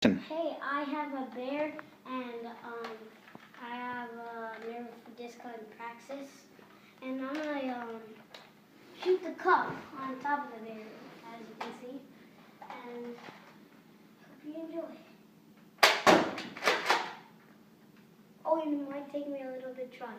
Hey, I have a bear and I have a nerve disc and praxis, and I'm gonna shoot the cup on top of the bear, as you can see, and hope you enjoy. Oh, it might take me a little bit try.